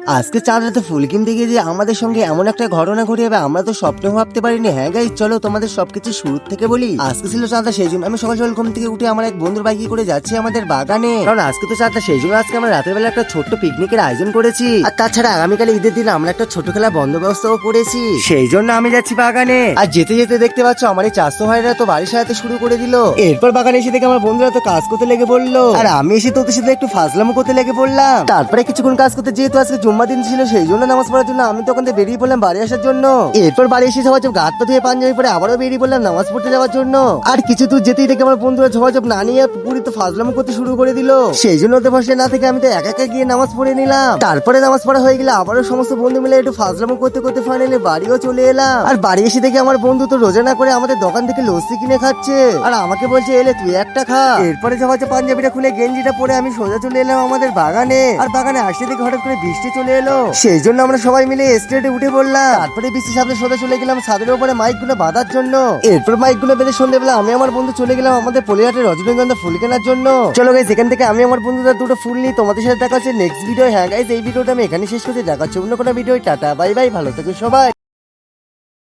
আজকে চাঁদ রাতে ফুল কিনতে গিয়ে যে আমাদের সঙ্গে এমন একটা ঘটনা ঘটে যাবে আমরা তো স্বপ্নেও ভাবতে পারিনি। হ্যাঁ গাইস, চলো তোমাদের সবকিছু শুরু থেকে বলি। আজকে ছিল চাঁদা, সেই জন্য আমি সকাল সকাল ঘুম থেকে উঠে আমার এক বন্ধুর বাইকে করে যাচ্ছি আমাদের বাগানে, কারণ আজকে তো চাঁদা, সেই জন্য আজকে আমরা রাতের বেলা একটা ছোট্ট পিকনিকের আয়োজন করেছি। আর তাছাড়া আগামীকাল ঈদের দিন আমরা একটা ছোট খেলা বন্দোবস্তও করেছি, সেই জন্য আমি যাচ্ছি বাগানে। আর যেতে যেতে দেখতে পাচ্ছ আমার এই চাষতো ভাইরা তো বাড়ির সাথে শুরু করে দিল। এরপর বাগানে এসে দেখে আমার বন্ধুরা তো কাজ করতে লেগে পড়লো, আর আমি এসে তোদের সাথে একটু ফাজলামো করতে লেগে পড়লাম। তারপরে কিছুক্ষণ কাজ করতে, যেহেতু আজকে জুম্মা দিন ছিল সেই জন্য নামাজ পড়ার জন্য আমি তখন বেরিয়ে পড়লাম বাড়ি আসার জন্য। এরপর বাড়ি এসে সবাই গাত পা ধুয়ে পাঞ্জাবি পরে আবারও বেরিয়ে পড়লাম নামাজ পড়তে যাওয়ার জন্য। আর কিছু দূর যেতেই দেখে আমার বন্ধুরা ঝপাঝপ না নিয়ে পুরি তো ফাজলামো করতে শুরু করে দিল, সেই জন্য ওদের পাশে না থেকে আমি তো একা একা গিয়ে নামাজ পড়ে নিলাম। তারপরে নামাজ পড়া হয়ে গেলে আবারও সমস্ত বন্ধু মিলে একটু ফাজলামো করতে করতে ফাইনালি বাড়িও চলে এলাম। আর বাড়ি এসে দেখে আমার বন্ধু তো রোজা না করে আমাদের দোকান থেকে লস্যি কিনে খাচ্ছে, আর আমাকে বলছে এলে তুই একটা খা। এরপরে ঝপাঝপ পাঞ্জাবিটা খুলে গেঞ্জিটা পরে আমি সোজা চলে এলাম আমাদের বাগানে। আর বাগানে আসতে দেখে হঠাৎ করে বৃষ্টি চলে এলো, সেই জন্য আমরা সবাই মিলে স্টেটে উঠে পড়লাম। তারপরে বৃষ্টির সামনে সোজা চলে গেলাম ছাদের উপরে মাইক গুলো বাঁধার জন্য। এরপর মাইক গুলো বেঁধে সন্ধ্যেবেলা আমি আমার বন্ধু চলে গেলাম আমাদের পলিহাটের রজনীগন্ধা ফুল কেনার জন্য। চলো গাইস, এখান থেকে আমি আমার বন্ধুদের দুটো ফুল নিই, তোমাদের সাথে দেখা হচ্ছে নেক্সট ভিডিও। হ্যাঁ গাইস, এই ভিডিওটা আমি এখানে শেষ করছি, দেখা হচ্ছে অন্য কোনো ভিডিও। টাটা বাই বাই, ভালো থেকো সবাই।